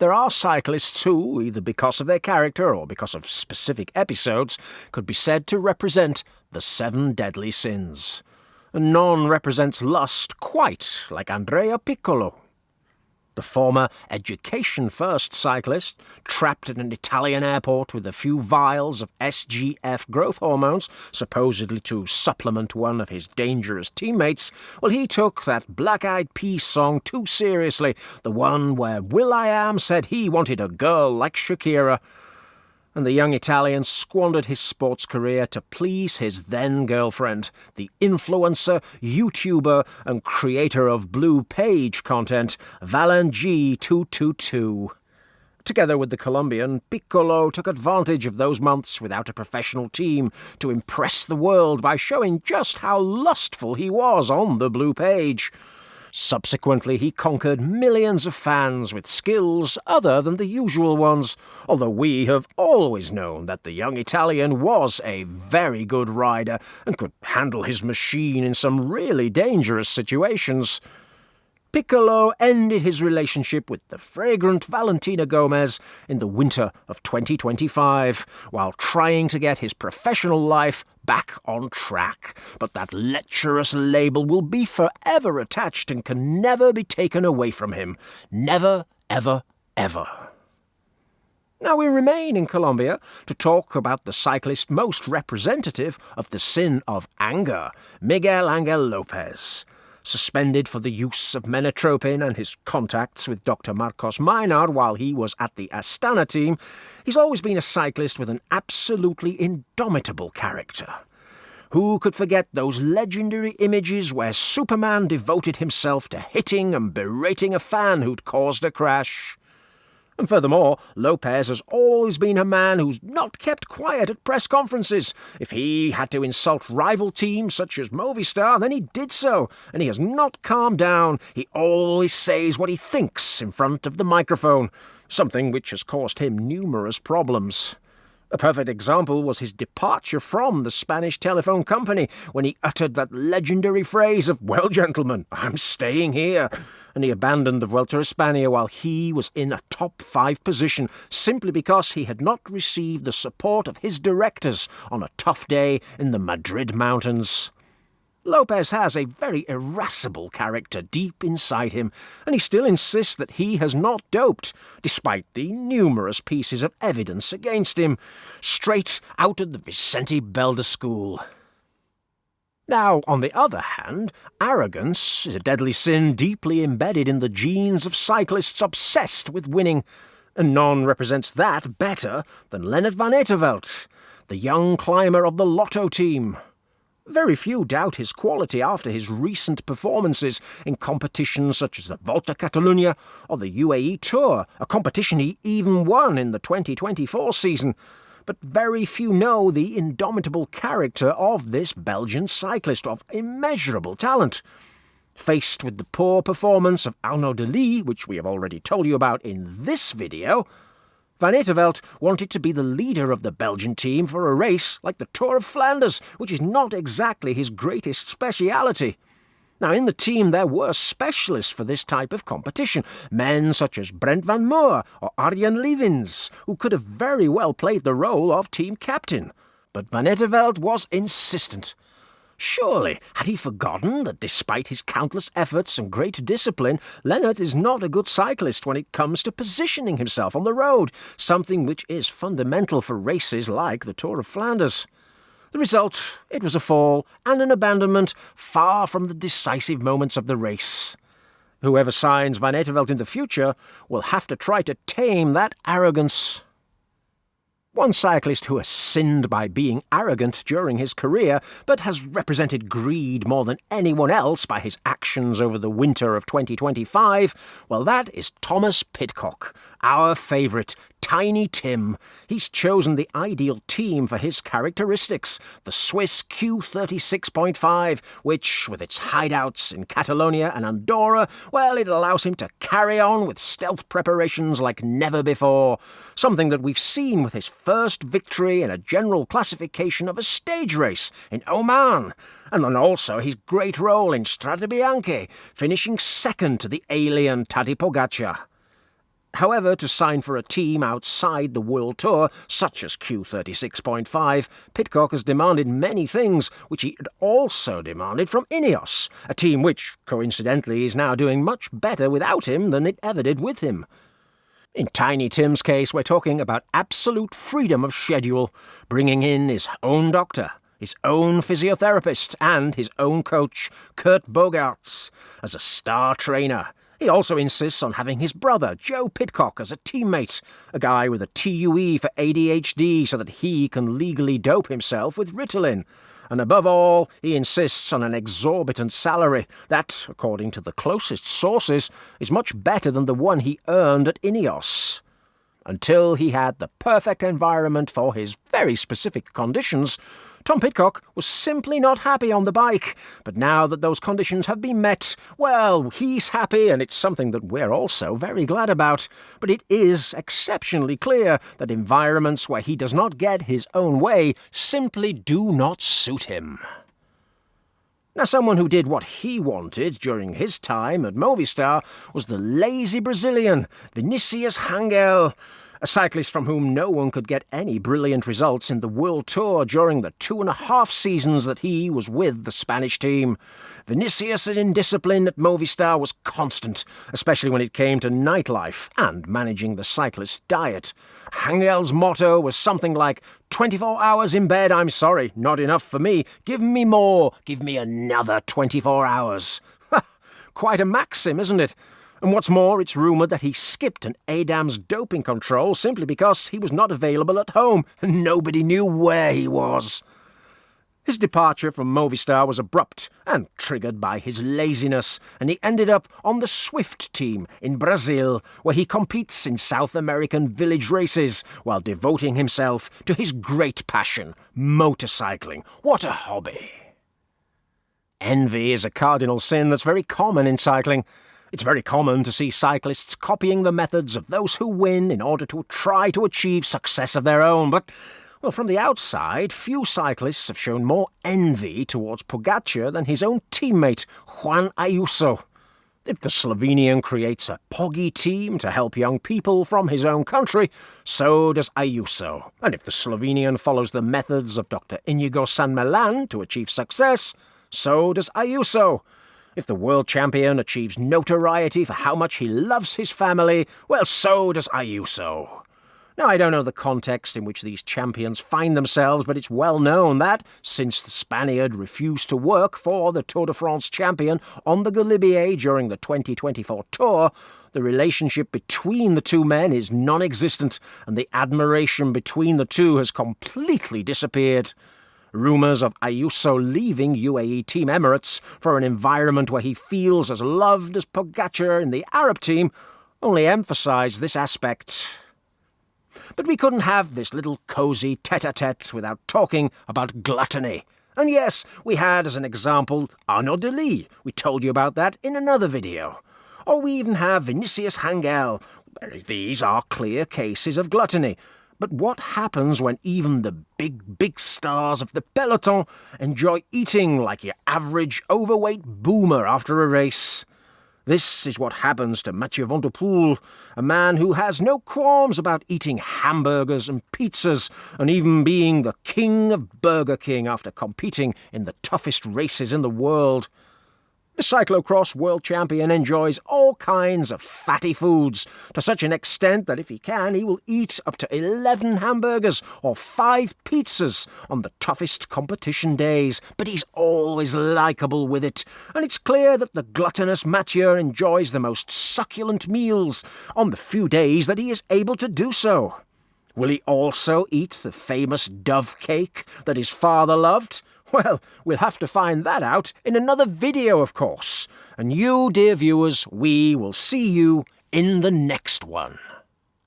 there are cyclists who, either because of their character or because of specific episodes, could be said to represent the 7 deadly sins. And none represents lust quite like Andrea Piccolo. The former education-first cyclist, trapped in an Italian airport with a few vials of SGF growth hormones, supposedly to supplement one of his dangerous teammates, well, he took that Black Eyed Peas song too seriously, the one where will.i.am said he wanted a girl like Shakira. And the young Italian squandered his sports career to please his then-girlfriend, the influencer, YouTuber, and creator of Blue Page content, Valengi222. Together with the Colombian, Piccolo took advantage of those months without a professional team to impress the world by showing just how lustful he was on the Blue Page. Subsequently, he conquered millions of fans with skills other than the usual ones, although we have always known that the young Italian was a very good rider and could handle his machine in some really dangerous situations. Piccolo ended his relationship with the fragrant Valentina Gomez in the winter of 2025, while trying to get his professional life back on track. But that lecherous label will be forever attached and can never be taken away from him. Never, ever, ever. Now we remain in Colombia to talk about the cyclist most representative of the sin of anger, Miguel Angel Lopez. Suspended for the use of menotropin and his contacts with Dr. Marcos Maynard while he was at the Astana team, he's always been a cyclist with an absolutely indomitable character. Who could forget those legendary images where Superman devoted himself to hitting and berating a fan who'd caused a crash? And furthermore, Lopez has always been a man who's not kept quiet at press conferences. If he had to insult rival teams such as Movistar, then he did so, and he has not calmed down. He always says what he thinks in front of the microphone, something which has caused him numerous problems. A perfect example was his departure from the Spanish telephone company when he uttered that legendary phrase of, "Well, gentlemen, I'm staying here," and he abandoned the Vuelta a España while he was in a top 5 position simply because he had not received the support of his directors on a tough day in the Madrid mountains. Lopez has a very irascible character deep inside him, and he still insists that he has not doped, despite the numerous pieces of evidence against him, straight out of the Vicente Belda school. Now, on the other hand, arrogance is a deadly sin deeply embedded in the genes of cyclists obsessed with winning, and none represents that better than Lennart van Eetervelt, the young climber of the Lotto team. Very few doubt his quality after his recent performances in competitions such as the Volta Catalunya or the UAE Tour, a competition he even won in the 2024 season. But very few know the indomitable character of this Belgian cyclist of immeasurable talent. Faced with the poor performance of Arnaud Delis, which we have already told you about in this video, Van Eetervelt wanted to be the leader of the Belgian team for a race like the Tour of Flanders, which is not exactly his greatest speciality. Now, in the team there were specialists for this type of competition, men such as Brent van Moer or Arjen Levins, who could have very well played the role of team captain. But Van Eetervelt was insistent. Surely, had he forgotten that despite his countless efforts and great discipline, Lennart is not a good cyclist when it comes to positioning himself on the road, something which is fundamental for races like the Tour of Flanders? The result, it was a fall and an abandonment far from the decisive moments of the race. Whoever signs Van Eetervelt in the future will have to try to tame that arrogance. One cyclist who has sinned by being arrogant during his career, but has represented greed more than anyone else by his actions over the winter of 2025, well, that is Thomas Pidcock, our favourite, Tiny Tim. He's chosen the ideal team for his characteristics, the Swiss Q36.5, which, with its hideouts in Catalonia and Andorra, well, it allows him to carry on with stealth preparations like never before, something that we've seen with his first victory in a general classification of a stage race in Oman, and then also his great role in Strade Bianche, finishing second to the alien Tadej Pogačar. However, to sign for a team outside the World Tour, such as Q36.5, Pidcock has demanded many things, which he had also demanded from Ineos, a team which, coincidentally, is now doing much better without him than it ever did with him. In Tiny Tim's case, we're talking about absolute freedom of schedule, bringing in his own doctor, his own physiotherapist, and his own coach, Kurt Bogarts, as a star trainer. He also insists on having his brother, Joe Pidcock, as a teammate, a guy with a TUE for ADHD so that he can legally dope himself with Ritalin. And above all, he insists on an exorbitant salary that, according to the closest sources, is much better than the one he earned at Ineos. Until he had the perfect environment for his very specific conditions, Tom Pidcock was simply not happy on the bike. But now that those conditions have been met, well, he's happy, and it's something that we're also very glad about. But it is exceptionally clear that environments where he does not get his own way simply do not suit him. Now, someone who did what he wanted during his time at Movistar was the lazy Brazilian, Vinicius Angel, a cyclist from whom no one could get any brilliant results in the World Tour during the 2.5 seasons that he was with the Spanish team. Vinicius' indiscipline at Movistar was constant, especially when it came to nightlife and managing the cyclist diet. Angel's motto was something like, 24 hours in bed, I'm sorry, not enough for me. Give me more, give me another 24 hours. Quite a maxim, isn't it? And what's more, it's rumoured that he skipped an ADAM's doping control simply because he was not available at home and nobody knew where he was. His departure from Movistar was abrupt and triggered by his laziness, and he ended up on the Swift team in Brazil, where he competes in South American village races while devoting himself to his great passion, motorcycling. What a hobby! Envy is a cardinal sin that's very common in cycling. It's very common to see cyclists copying the methods of those who win in order to try to achieve success of their own, but, well, from the outside, few cyclists have shown more envy towards Pogacar than his own teammate, Juan Ayuso. If the Slovenian creates a Poggy team to help young people from his own country, so does Ayuso. And if the Slovenian follows the methods of Dr. Inigo San Millán to achieve success, so does Ayuso. If the world champion achieves notoriety for how much he loves his family, well, so does Ayuso. Now, I don't know the context in which these champions find themselves, but it's well known that, since the Spaniard refused to work for the Tour de France champion on the Galibier during the 2024 Tour, the relationship between the two men is non-existent, and the admiration between the two has completely disappeared. Rumours of Ayuso leaving UAE Team Emirates for an environment where he feels as loved as Pogacar in the Arab team only emphasise this aspect. But we couldn't have this little cosy tete-a-tete without talking about gluttony. And yes, we had as an example Arnaud Delis. We told you about that in another video. Or we even have Vinicius Angel. These are clear cases of gluttony. But what happens when even the big stars of the peloton enjoy eating like your average overweight boomer after a race? This is what happens to Mathieu van der Poel, a man who has no qualms about eating hamburgers and pizzas and even being the king of Burger King after competing in the toughest races in the world. The cyclocross world champion enjoys all kinds of fatty foods, to such an extent that if he can, he will eat up to 11 hamburgers or 5 pizzas on the toughest competition days, but he's always likeable with it, and it's clear that the gluttonous Mathieu enjoys the most succulent meals on the few days that he is able to do so. Will he also eat the famous dove cake that his father loved? Well, we'll have to find that out in another video, of course. And you, dear viewers, we will see you in the next one.